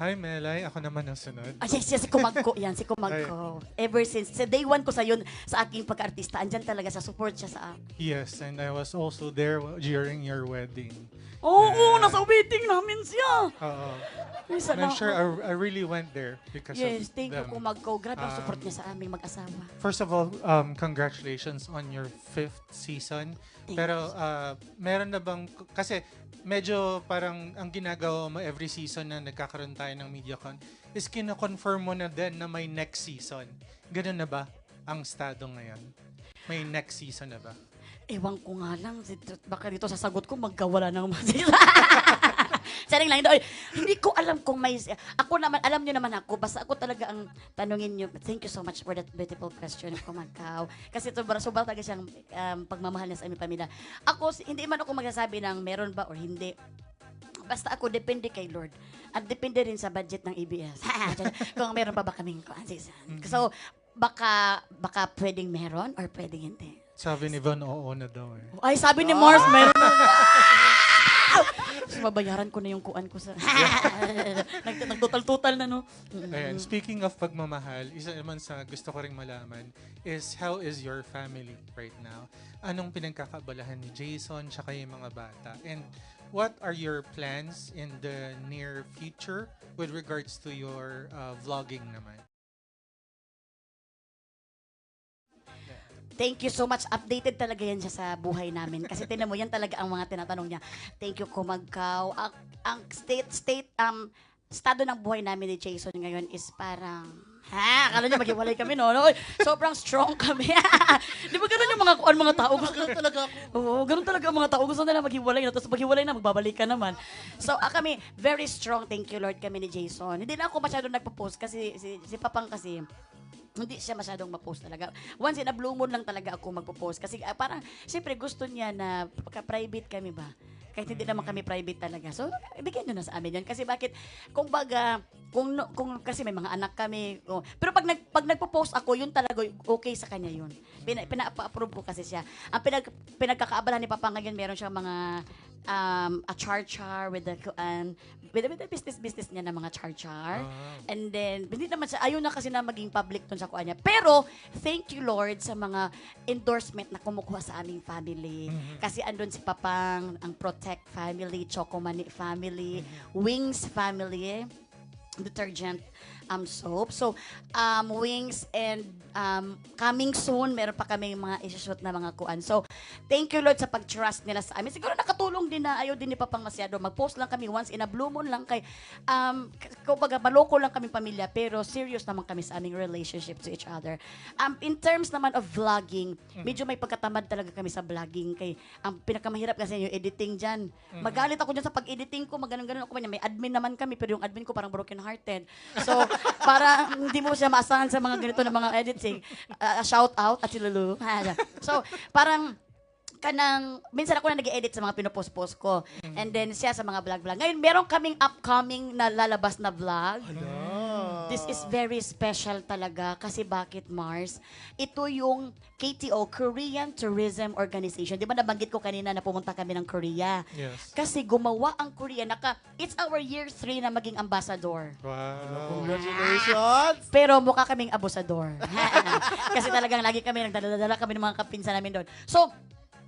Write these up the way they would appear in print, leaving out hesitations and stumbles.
Hi, Melay. Ako naman ang sunod. Ah, yes, yes, si Kumagko yan, si Kumagko. Ever since, sa day one ko sa yun, sa aking pag-artista, andyan talaga sa support siya sa akin. Yes, and I was also there during your wedding. Oo, nasa waiting namin siya. Oo. Isa And I'm na sure ako. I really went there because Yes, of thank you them. Kumagko. Grabe ang support niya sa aming mag-asawa. First of all, congratulations on your 5th season. Thank Pero meron na bang, kasi medyo parang ang ginagawa mo every season na nagkakaroon tayo ng MediaCon is kino-confirm mo na din na may next season. Ganun na ba ang estado ngayon? May next season na ba? Ewan ko nga lang, baka dito sa sagot ko magkawala ng Saring lang, hindi ko alam kung may, ako naman, alam nyo naman ako, basta ako talaga ang tanungin nyo. Thank you so much for that beautiful question, Kumagkaw. Kasi sobrang talaga siyang pagmamahal niya sa aming pamilya. Ako, hindi man ako magsasabi ng meron ba or hindi. Basta ako, depende kay Lord. At depende rin sa budget ng ABS. Kung meron pa ba kaming season. So, baka pwedeng meron or pwedeng hindi. Sabi ni Von, oo na daw eh. Ay, sabi ni Mars, meron na. Mabayaran ko na yung kuan ko sa... Nagtutal-tutal na, no? Ayan, speaking of pagmamahal, isa naman sa gusto ko ring malaman is how is your family right now? Anong pinagkakabalahan ni Jason tsaka yung mga bata? And what are your plans in the near future with regards to your vlogging naman? Thank you so much. Updated talaga yan siya sa buhay namin. Kasi tinan mo, yan talaga ang mga tinatanong niya. Thank you, Kumagkaw. Ang estado ng buhay namin ni Jason ngayon is parang, akala niya maghiwalay kami, no? Sobrang strong kami. Di ba ganun yung mga tao? Gusto talaga ako. Oo, ganun talaga ang mga tao. Gusto nila maghiwalay na, tapos maghiwalay na, magbabalik ka naman. So, kami, very strong, thank you, Lord, kami ni Jason. Hindi na ako masyadong nagpo-post kasi si Papang kasi, hindi siya masyadong ma-post talaga. Once in a blue moon lang talaga ako magpo-post. Kasi parang, siyempre gusto niya na private kami ba? Kahit hindi naman kami private talaga. So, ibigay nyo na sa amin yun. Kasi bakit, kung baga, kung kasi may mga anak kami. Pero pag nagpo-post ako, yun talaga okay sa kanya yun. Pina-approve ko kasi siya. Ang pinagkakaabalahan ni Papa ngayon, meron siyang mga a char-char with the business niya na mga char-char. And then, hindi naman siya, ayaw na kasi na maging public dun sa kuha niya. Pero, thank you Lord sa mga endorsement na kumukuha sa aming family. Kasi andun si Papang, ang Protect family, Chocomani family, Wings family, detergent soap. So, Wings and coming soon, meron pa kami mga isushoot na mga kuan. So, thank you Lord sa pag-trust nila sa amin. Siguro nakatulong din na ayaw din ni Papang masyado. Mag-post lang kami once in a blue moon lang kay, kumbaga, maloko lang kaming pamilya, pero serious naman kami sa aming relationship to each other. In terms naman of vlogging, medyo may pagkatamad talaga kami sa vlogging. Kay, ang pinakamahirap kasi yung editing dyan. Magalit ako dyan sa pag-editing ko, maganon-ganon ako. May admin naman kami, pero yung admin ko parang broken-hearted. So, para hindi mo siya maasahan sa mga ganito na mga editing. Shout out at si Lulu. So, parang minsan ako na nag-edit sa mga pinopost-post ko. And then siya sa mga vlog-vlog. Ngayon, meron kaming upcoming na lalabas na vlog. This is very special talaga. Kasi bakit, Mars? Ito yung KTO, Korean Tourism Organization. Di ba nabanggit ko kanina na pumunta kami ng Korea? Yes. Kasi gumawa ang Korea. It's our year 3 na maging ambassador. Wow. Congratulations! Pero mukha kaming abusador. Kasi talagang lagi kami nagdadala kami ng mga kapinsan namin doon. So,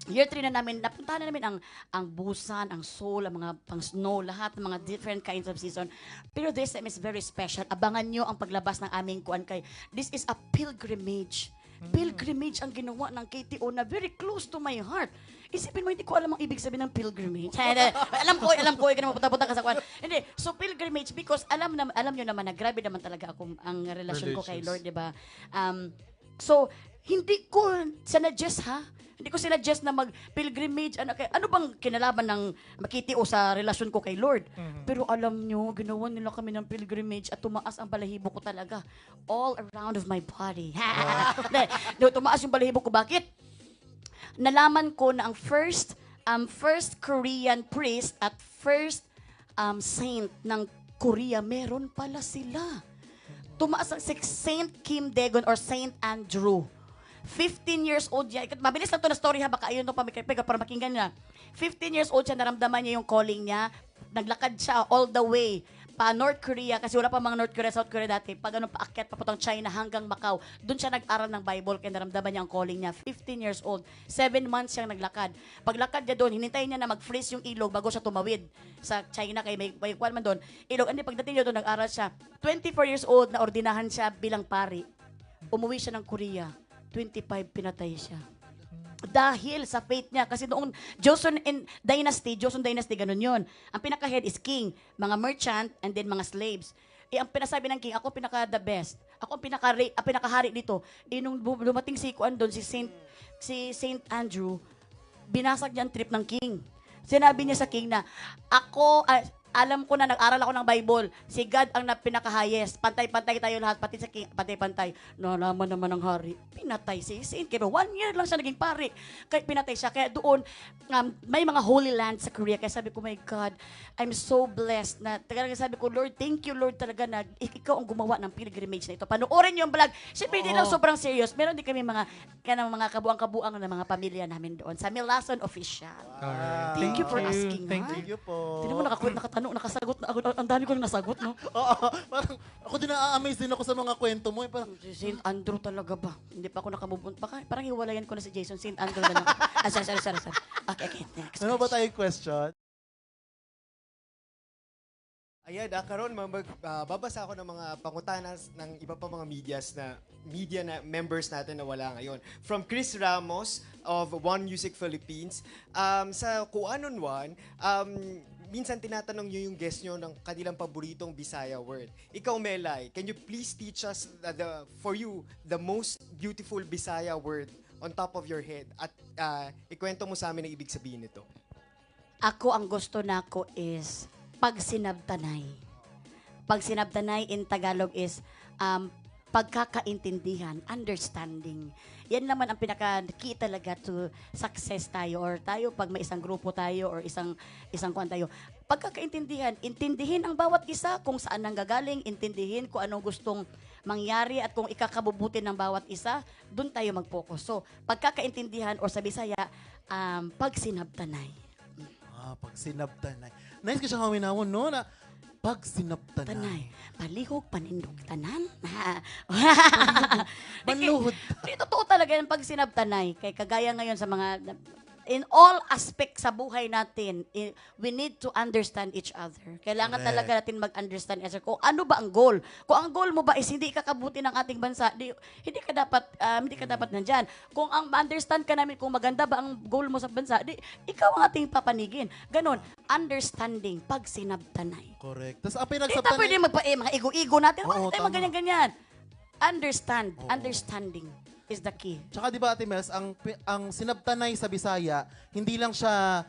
year 3 na namin, napuntahan na namin ang Busan, ang Seoul, ang mga pang-snow, lahat ng mga different kinds of season. Pero this time is very special. Abangan nyo ang paglabas ng aming kuan kay. This is a pilgrimage. Pilgrimage ang ginawa ng KTO na very close to my heart. Isipin mo, hindi ko alam ang ibig sabihin ng pilgrimage. alam ko, ka na mapunta-punta ka sa kuan. Hindi, so pilgrimage because alam nyo naman na grabe naman talaga ako ang relasyon ko kay Lord, di ba? So, hindi ko sinadjust Hindi ko sinadjust na mag-pilgrimage. Ano bang kinalaban ng makitio sa relasyon ko kay Lord? Pero alam nyo, ginawa nila kami ng pilgrimage at tumaas ang balahibo ko talaga. All around of my body. Tumaas yung balahibo ko. Bakit? Nalaman ko na ang first Korean priest at first saint ng Korea, meron pala sila. Tumaas ang Saint Kim Daegon or Saint Andrew. 15 years old yan. Mabilis lang ito na story ha, baka ayun ito para makinggan na. 15 years old siya, naramdaman niya yung calling niya. Naglakad siya all the way pa North Korea, kasi wala pa mga North Korea, South Korea dati, pag ano, paakyat papuntang China hanggang Macau, doon siya nag-aral ng Bible, kaya naramdaman niya ang calling niya. 15 years old, 7 months siyang naglakad. Paglakad niya doon, hinintay niya na mag-freeze yung ilog bago siya tumawid sa China, kay may kwan man doon. Ilog, hindi, pagdating niya doon, nag-aral siya. 24 years old, na ordinahan siya bilang pari. Umuwi siya ng Korea. 25, pinatay siya. Dahil sa faith niya. Kasi noong Joseon Dynasty, ganun yun. Ang pinaka-head is king, mga merchant, and then mga slaves. Ang pinasabi ng king, ako pinaka-the best. Ako ang pinaka-hari dito. Nung lumating si Kuan doon, si Saint Andrew, binasag niya ang trip ng king. Sinabi niya sa king na, alam ko na nag-aral ako ng Bible. Si God ang pinaka-highest. Pantay-pantay tayo lahat, pati sa king, pantay-pantay. Nalaman naman ng hari. Pinatay si Saint. Kaya 1 year lang siya naging pari. Kaya pinatay siya. Kaya doon, may mga holy land sa Korea. Kaya sabi ko, my God, I'm so blessed na talaga sabi ko, Lord, thank you, Lord, talaga na ikaw ang gumawa ng pilgrimage na ito. Panoorin niyo yung vlog. Siyempre, hindi lang sobrang serious. Meron din kami mga kabuang-kabuang na mga pamilya namin doon sa Milason Official. Alright. Thank you for asking. Thank you po. Tinan mo, nakasagot na. Ang dami kong nasagot, no? Oo, parang ako din na-amaze din ako sa mga kwento mo. Parang, Si St. Andrew talaga ba? Hindi pa ako nakamubun. Parang hiwalayan ko na si Jason. St. Andrew na lang. Sorry. Okay, next. ano ba tayong question? Ayan, karon babasa ako ng mga pangutanan ng iba pa mga media na members natin na wala ngayon. From Chris Ramos of One Music Philippines, sa Kuanon One, minsan tinatanong nyo yung guest nyo ng kanilang paboritong Bisaya word. Ikaw, Melay, can you please teach us for you the most beautiful Bisaya word on top of your head? At ikwento mo sa amin ang ibig sabihin nito. Ako, ang gusto nako is pagsinabtanay. Pagsinabtanay in Tagalog is pagkakaintindihan, understanding. Yan naman ang pinaka-key talaga to success tayo or tayo pag may isang grupo tayo or isang kuan tayo. Pagkakaintindihan, intindihin ang bawat isa kung saan nanggagaling, intindihin kung anong gustong mangyari at kung ikakabubuti ng bawat isa, doon tayo mag-focus. So, pagkakaintindihan or sa Bisaya, pagsinabtanay. Pag sinabtanay. Nice ka siyang haminawon, no? Na pag sinabtanay. Tanay. Palihog, panindog, tanan. Manluhod. Di, totoo talaga yung pag sinabtanay. Kaya kagaya ngayon sa mga, in all aspects sa buhay natin, we need to understand each other. Kailangan Correct. talaga natin mag-understand each other. Kung ano ba ang goal? Kung ang goal mo ba is hindi ikakabuti ng ating bansa, hindi ka dapat nandyan. Kung ang understand ka namin kung maganda ba ang goal mo sa bansa, ikaw ang ating papanigin. Ganon, understanding, pag sinabtanay. Correct. Tapos ang Hindi pinagsabtanay. pwede mga ego-ego natin. Oo, Tayo tama. ganyan-ganyan. Understanding is the key. Tsaka di ba, Ate Mels, ang sinabtanay sa Bisaya, hindi lang siya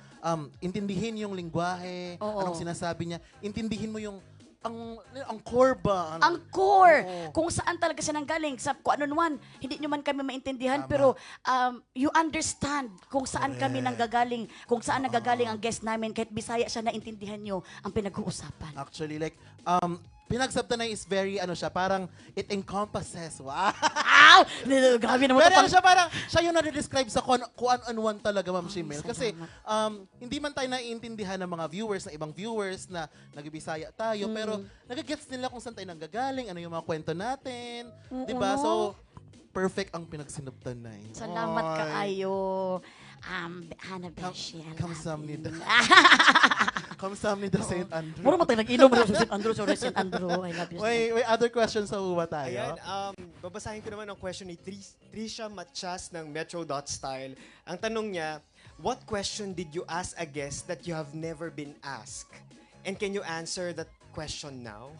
intindihin yung lingwahe, Oo. anong sinasabi niya, intindihin mo yung ang core ba? Ang core, Oo. kung saan talaga siya nanggaling, sa kung ano naman, hindi nyo man kami maintindihan, Tama. pero you understand kung saan kami Correct. nanggagaling, kung saan nanggagaling ang guest namin, kahit Bisaya siya, naintindihan nyo ang pinag-uusapan. Actually, like, pinagsabtanay is very, parang it encompasses. Wow! Ow! Grabe naman Pero ito. siya parang, siya yung nade-describe sa kuan-anuan talaga, Ma'am Shimel. Kasi, salamat. hindi man tayo naiintindihan ng mga viewers, na ibang viewers na nag-Bisaya tayo, pero nagagets nila kung saan tayo nanggagaling, ano yung mga kwento natin. Di ba? So, perfect ang pinagsinabtanay. Salamat Ay. kaayo. Hana Beshi. Kamsamnida. Kamsamnida, St. Andrew. Muro mo tayo nag-inom mo sa St. Andrew. Sorry, St. Andrew. I love you. May other questions sa uwa tayo? Ayan, babasahin ko naman ang question ni Trisha Matias ng Metro.style. Ang tanong niya, what question did you ask a guest that you have never been asked? And can you answer that question now?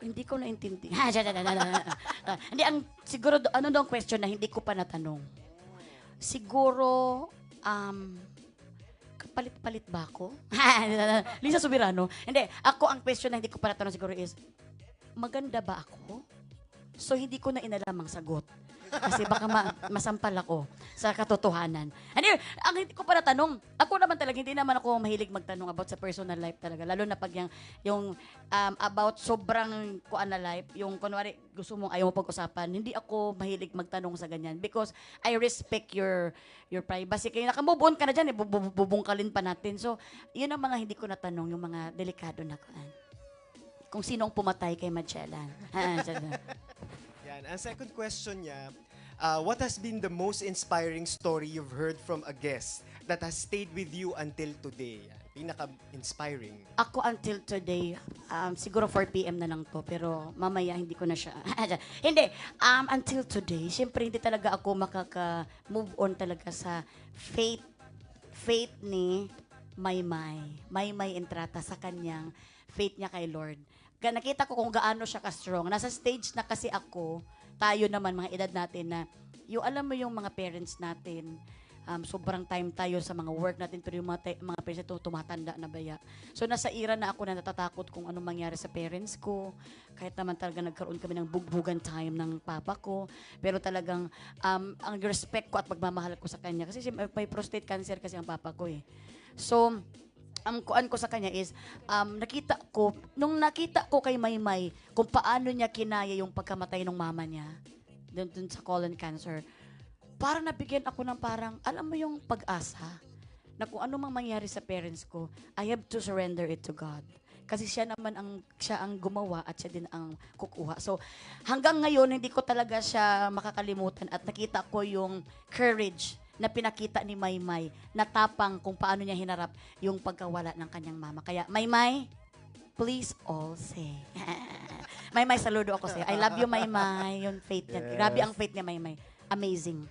Hindi ko naintindihan. Hindi, siguro, ano daw ang question na hindi ko pa natanong? Siguro, kapalit-palit ba ako? Lisa Subirano. Hindi, ako ang question na hindi ko pa natanong siguro is, maganda ba ako? So, hindi ko na inalam ang sagot. Kasi baka masampal ako sa katotohanan. Anyway, ang hindi ko pa natanong, ako naman talaga, hindi naman ako mahilig magtanong about sa personal life talaga. Lalo na pag yung about sobrang kuan na life, yung kunwari gusto mong ayaw mo pag-usapan, hindi ako mahilig magtanong sa ganyan because I respect your privacy. Kaya nakamove on ka na dyan, bubungkalin pa natin. So, yun ang mga hindi ko natanong, yung mga delikado na kuan. Kung sino ang pumatay kay Magellan. Yan. Ang second question niya, what has been the most inspiring story you've heard from a guest that has stayed with you until today? Pinaka-inspiring. Ako until today, siguro 4 p.m. na lang to, pero mamaya hindi ko na siya. Hindi, until today, syempre hindi talaga ako makaka-move on talaga sa faith ni Maymay. Maymay Entrata sa kanyang faith niya kay Lord. Nakita ko kung gaano siya ka-strong. Nasa stage na kasi ako, tayo naman, mga edad natin na, yung alam mo yung mga parents natin, sobrang time tayo sa mga work natin, pero yung mga parents ito, tumatanda na baya. So, nasa era na ako na natatakot kung anong mangyari sa parents ko. Kahit naman talaga nagkaroon kami ng bugbugan time ng papa ko. Pero talagang, ang respect ko at pagmamahal ko sa kanya. Kasi may prostate cancer kasi ang papa ko eh. So, ang kuan ko sa kanya is, nung nakita ko kay Maymay, kung paano niya kinaya yung pagkamatay ng mama niya, dun sa colon cancer, parang nabigyan ako ng parang, alam mo yung pag-asa, na kung ano mang mangyari sa parents ko, I have to surrender it to God. Kasi siya ang gumawa at siya din ang kukuha. So, hanggang ngayon, hindi ko talaga siya makakalimutan at nakita ko yung courage na pinakita ni Maymay, na tapang kung paano niya hinarap yung pagkawala ng kanyang mama. Kaya, Maymay, please all say. Maymay, saludo ako sa'yo. I love you, Maymay. Yung faith niya. Yes. Grabe ang faith niya, Maymay. Amazing.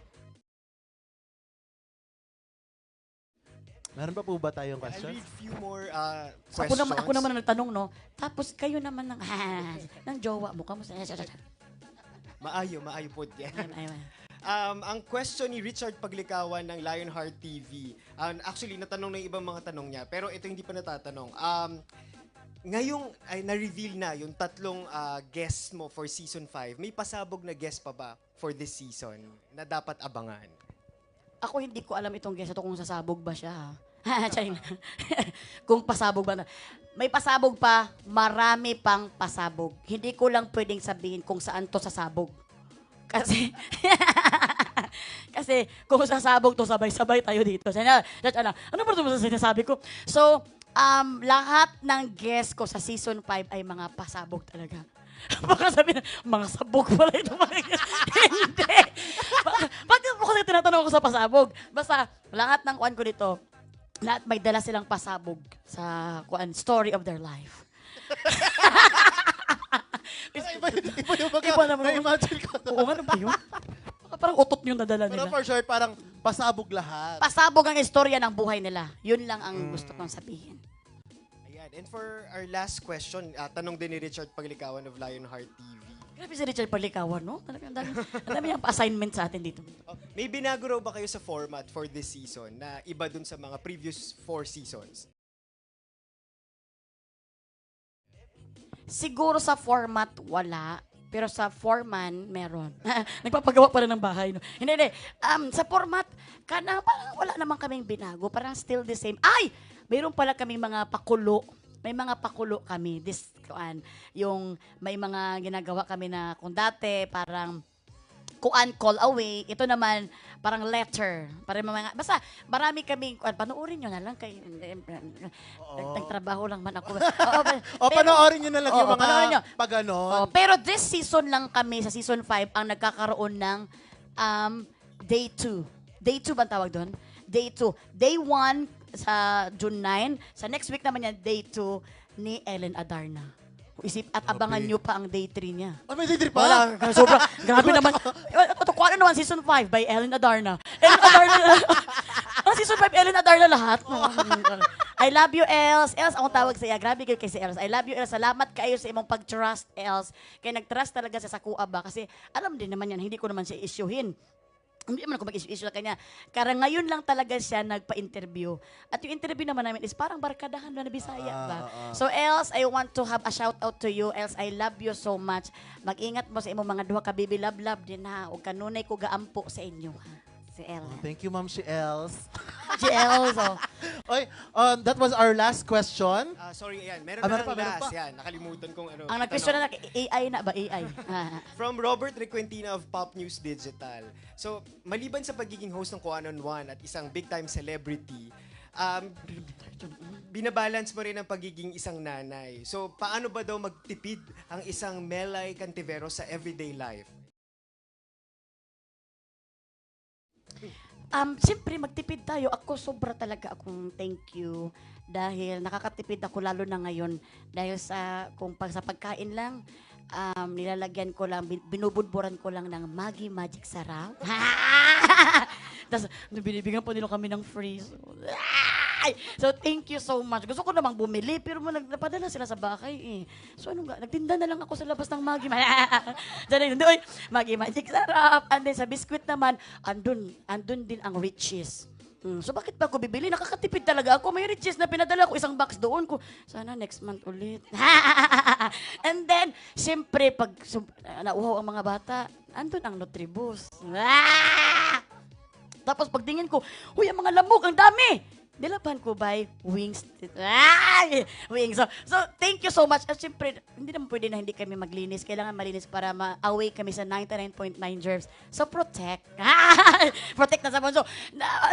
Meron pa po ba tayong I'll questions? read few more So, questions. ako naman ang nagtanong, no? Tapos kayo naman ng jowa mo. Kamusta? Maayo po yan. Ay. Ang question ni Richard Paglikawan ng Lionheart TV. Actually, natanong ng ibang mga tanong niya, pero ito hindi pa natatanong. Ngayong ay na-reveal na yung tatlong guests mo for season 5. May pasabog na guest pa ba for this season na dapat abangan? Ako hindi ko alam itong guest ito kung sasabog ba siya. China. Kung pasabog ba na. May pasabog pa, marami pang pasabog. Hindi ko lang pwedeng sabihin kung saan to sasabog. Kasi, kung sasabog to, sabay-sabay tayo dito. Ano ba ito sinasabi ko? So, lahat ng guest ko sa season 5 ay mga pasabog talaga. Baka sabihin, mga sabog pala ito. Hindi. Bakit mo kasi tinatanong ako sa pasabog? Basta, lahat ng kuan ko dito, lahat may dala silang pasabog sa kuan, story of their life. Iba naman. Na-imagine ko. Oo, ano ba yun? Parang utot yung nadala Pero nila. for sure, parang pasabog lahat. Pasabog ang istorya ng buhay nila. Yun lang ang gusto kong sabihin. Ayan. And for our last question, tanong din ni Richard Paglikawan of Lionheart TV. Grabe si Richard Palikawan, no? Talagang ang dami niyang pa-assignment sa atin dito. May binago raw ba kayo sa format for this season na iba dun sa mga previous 4 seasons? Siguro sa format, wala. Pero sa foreman, meron. Nagpapagawa pa rin ng bahay. No? Hindi. Sa format, parang wala naman kaming binago. Parang still the same. Ay! Mayroon pala kaming mga pakulo. May mga pakulo kami. Yung may mga ginagawa kami na kung dati, parang call away. Ito naman, parang letter. Basta, marami kaming, panoorin nyo na lang. Nagtrabaho lang man ako. Panoorin nyo na lang yung panoorin nyo. mga pag-ganon. Pero this season lang kami, sa season 5, ang nagkakaroon ng day 2. Day 2 ba ang tawag doon? Day 2. Day 1 sa June 9. Sa next week naman yan, day 2 ni Ellen Adarna. At abangan nyo pa ang day 3 niya. May day 3 pa? Wala, sobrang, grabe naman. Ito, kung ano naman, season 5 by Ellen Adarna. Ellen Adarna, ang season 5, Ellen Adarna lahat. I love you, Els. Els, akong tawag sa iya. Grabe kayo kay si Els. I love you, Els. Salamat kayo sa imong pag-trust, Els. Kaya nag-trust talaga siya sa kuha ba? Kasi alam din naman yan, hindi ko naman siya issuehin. hindi naman ako mag-issue kanya. Kaya ngayon lang talaga siya nagpa-interview. At yung interview naman namin is parang barkadahan na Bisaya ba. So else, I want to have a shout out to you. Else, I love you so much. Mag-ingat mo sa imong mga duha ka baby love din ha. O kanunay ko gaampo sa inyo ha. Si Els. Thank you, Ma'am si Els. Si Els, oh. Oy, that was our last question. Sorry, ayan. Meron Ah, na meron pa, lang meron last. pa. Yan, nakalimutan kong ano. Ang nag-question na AI na ba? AI. From Robert Requentina of Pop News Digital. So, maliban sa pagiging host ng Kuan on One at isang big-time celebrity, binabalance mo rin ang pagiging isang nanay. So, paano ba daw magtipid ang isang Melay Cantivero sa everyday life? Siyempre, magtipid tayo. Ako, sobra talaga akong thank you. Dahil nakakatipid ako lalo na ngayon. Dahil sa, sa pagkain lang, nilalagyan ko lang, binubudburan ko lang ng Maggi Magic Sarap. Tapos, binibigyan po nila kami ng free. So, thank you so much. Gusto ko namang bumili, pero napadala sila sa bahay eh. So, ano nga, nagtinda na lang ako sa labas ng Maggi. Oy, Maggi Magic Sarap. And then sa biskwit naman, andun din ang riches. So, bakit ba ako bibili? Nakakatipid talaga ako. May riches na pinadala ko, isang box doon ko. Sana next month ulit. And then, siyempre, pag nauhaw ang mga bata, andun ang Nutribus. Tapos pagtingin ko, huy, ang mga lamok, ang dami! Nilaban ko by Wings. Wings. So, thank you so much. At siyempre, hindi naman pwede na hindi kami maglinis. Kailangan malinis para ma-away kami sa 99.9 germs. So, protect. Protect na sa So,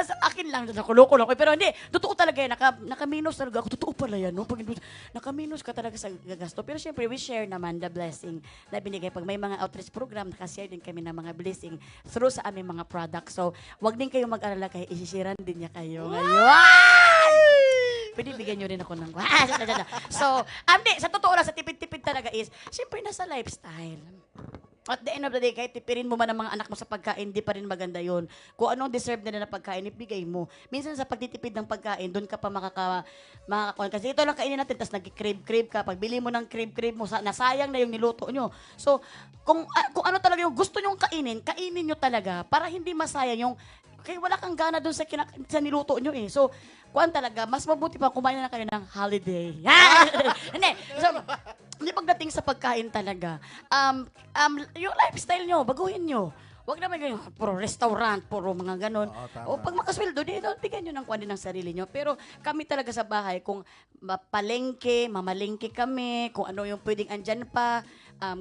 sa akin lang, nakulo-kulo ko. Pero hindi, totoo talaga yan. Nakaminus talaga ako. Totoo pala yan, no? Pag nakaminus ka talaga sa gasto. Pero siyempre, we share naman the blessing na binigay. Pag may mga outreach program, nakashare din kami ng mga blessing through sa aming mga products. So, wag din kayong mag-alala kaya isisiran din niya kayo ngayon. Pwede bigyan nyo rin ako ng... So, sa totoo lang, sa tipid-tipid talaga is, siyempre nasa lifestyle. At the end of the day, kahit tipirin mo man ang mga anak mo sa pagkain, di pa rin maganda yon. Kung anong deserve nila na pagkain, ibigay mo. Minsan sa pagtitipid ng pagkain, doon ka pa makakakuha. Kasi ito lang kainin natin, tapos nag-crave ka. Pag bili mo ng crave mo, nasayang na yung niluto nyo. So, kung ano talaga yung gusto nyong kainin nyo talaga para hindi masayang yung kaya wala kang gana doon sa niluto nyo eh. So, kuan talaga, mas mabuti pa kumain na kayo ng holiday. Hindi. So, hindi pagdating sa pagkain talaga. Yung lifestyle nyo, baguhin nyo. Huwag naman ganyan, puro restaurant, puro mga ganon. O pag makasweldo, bigyan nyo ng kuwan din ng sarili nyo. Pero kami talaga sa bahay, kung mamalengke kami, kung ano yung pwedeng andyan pa,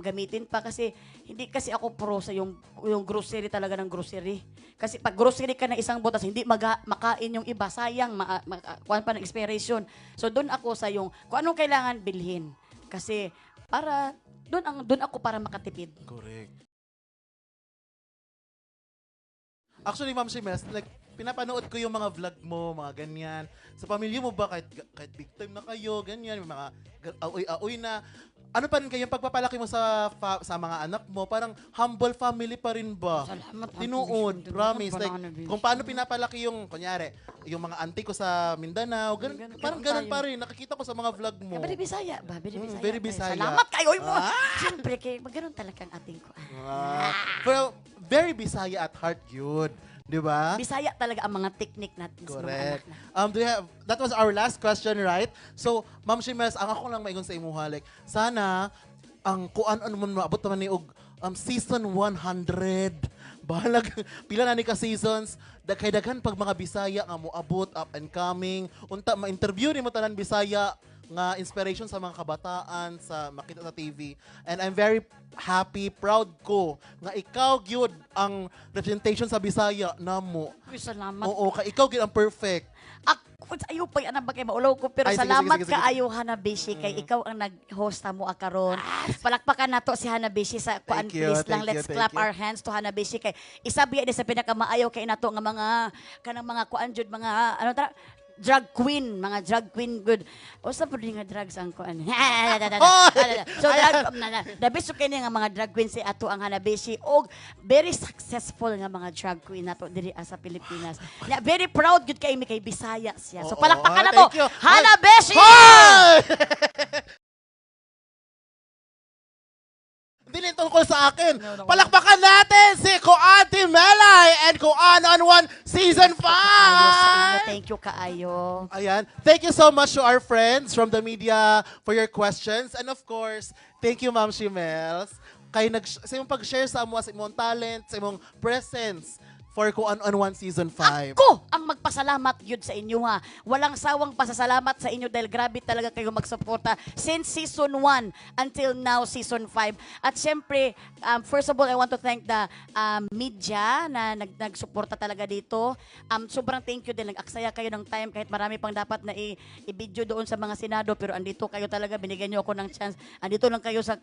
gamitin pa. Kasi hindi kasi ako pro sa yung grocery talaga ng grocery. Kasi pag grocery ka na isang botas, hindi makain yung iba, sayang, kuwan pa ng expiration. So doon ako sa yung, kung anong kailangan bilhin. Kasi para, doon ako para makatipid. Correct. Actually, Ma'am Shimes, like, pinapanood ko yung mga vlog mo, mga ganyan. Sa pamilya mo ba, kahit big time na kayo, ganyan, may mga aoy-aoy na. Ano pa rin kayo, pagpapalaki mo sa mga anak mo, parang humble family pa rin ba? Salamat. Tinuod, promise. Like, kung paano pinapalaki yung, kunyari, yung mga auntie ko sa Mindanao, parang ganun pa rin. Nakikita ko sa mga vlog mo. Very Bisaya ba? Very Bisaya. Salamat kayo mo. Siyempre, ganun talagang ating ko. Pero, very Bisaya at heart, yun. Di ba? Bisaya talaga ang mga technique natin sa mga anak Correct. na. That was our last question, right? So, Ma'am Shimes, ang ako lang maingon sa imuha, like, sana, ang kuan ano man maabot naman ni og season 100. Bahalag, pila na ni ka seasons, kay daghan pag mga Bisaya nga moabot, up and coming, unta ma-interview ni mo tanan Bisaya, nga inspiration sa mga kabataan sa makita sa TV. And I'm very happy, proud ko nga ikaw gyud ang representation sa Bisaya namo. Uy, salamat. Oo, ka ikaw gyud ang perfect. Ako, ayaw pa yan ba kay maulaw ko, pero Ay, sige, salamat sige, sige. ka ayaw Hanabishi, kay ikaw ang nag-host mo akaron. Palakpakan nato si Hanabishi sa kuan Thank you, please lang. thank Let's you, clap thank you. our hands to Hanabishi kay isabi ni sa pinakamaayaw kay nato nga kanang mga kuan jud mga drug queen good. O sa pwede nga drugs ang kuan. So the best kay nga mga drug queen si ato ang Hanabishi og very successful nga mga drug queen nato diri sa Pilipinas. Very proud gud kay mi kay Bisaya siya. So Oo, palakpakan nato. thank you. Hanabishi! Hindi na tungkol sa akin. Palakpakan natin si Kuan Melay and Kuan on One Season 5! Kaayo sa inyo. Thank you, kaayo. Ayan. Thank you so much to our friends from the media for your questions. And of course, thank you, Ma'am Shimels, kay sa imong pag-share sa amo sa imong talent, sa imong presence for Kuan on One Season 5. Ako ang magpasalamat yun sa inyo ha. Walang sawang pasasalamat sa inyo dahil grabe talaga kayo magsuporta since season 1 until now season 5. At syempre, first of all, I want to thank the media na nagsuporta talaga dito. Sobrang thank you din. Nag-aksaya kayo ng time kahit marami pang dapat na i-video doon sa mga senado pero andito kayo talaga. Binigyan niyo ako ng chance. Andito lang kayo sa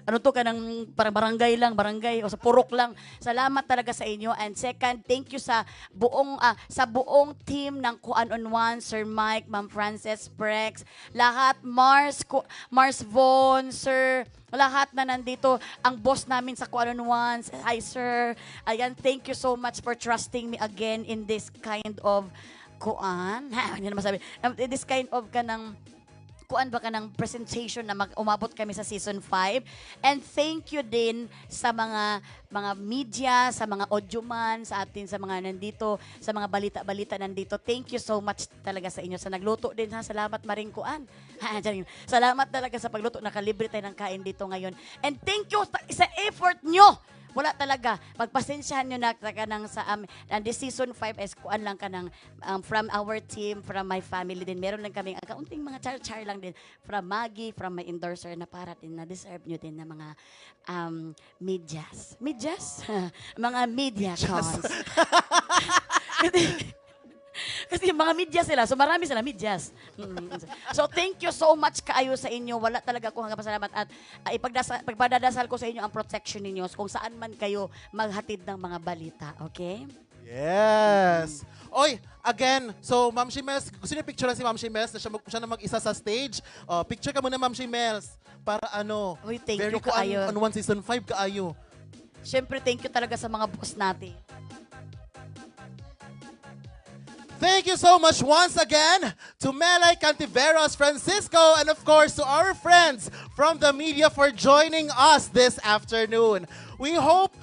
ano to ka ng parang barangay o sa purok lang. Salamat talaga sa inyo. And second, thank you sa buong team ng Kuan on One, Sir Mike, Ma'am Frances, Prex, lahat, Mars Von, Sir, lahat na nandito, ang boss namin sa Kuan on One. Hi, Sir. Ayan, thank you so much for trusting me again in this kind of Kuan. Hindi na masabi. This kind of kuan ba ka ng presentation na umabot kami sa season 5. And thank you din sa mga media, sa mga audioman, sa atin, sa mga nandito, sa mga balita-balita nandito. Thank you so much talaga sa inyo. Sa nagluto din ha, salamat maring kuan. Salamat talaga sa pagluto, nakalibre tayo ng kain dito ngayon. And thank you sa effort nyo. Wala talaga. Pagpasensyahan nyo na ng sa this season 5 is kuan lang ka ng from our team, from my family din. Meron lang kaming kaunting mga char-char lang din from Maggie, from my endorser na para din na deserve nyo din na mga medias? Mga media cons. Kasi mga media sila, so marami sila medyas. So thank you so much kaayo sa inyo. Wala talaga akong hanggang pasalamat at pagpadadasal ko sa inyo ang protection ninyo kung saan man kayo maghatid ng mga balita. Okay? Yes. Oy, again, so Ma'am Shimels, gusto niyo picture si Ma'am Shimels na siya na mag-isa sa stage. Picture ka muna, Ma'am Shimels, para Uy, thank very you kaayo. on One Season 5 kaayo. Siyempre, thank you talaga sa mga boss natin. Thank you so much once again to Melay Cantiveros, Francisco, and of course to our friends from the media for joining us this afternoon. We hope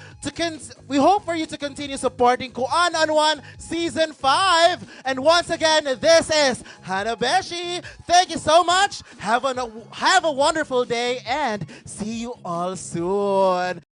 for you to continue supporting Kuan on One Season 5. And once again, this is Hanabeshi. Thank you so much. Have a wonderful day and see you all soon.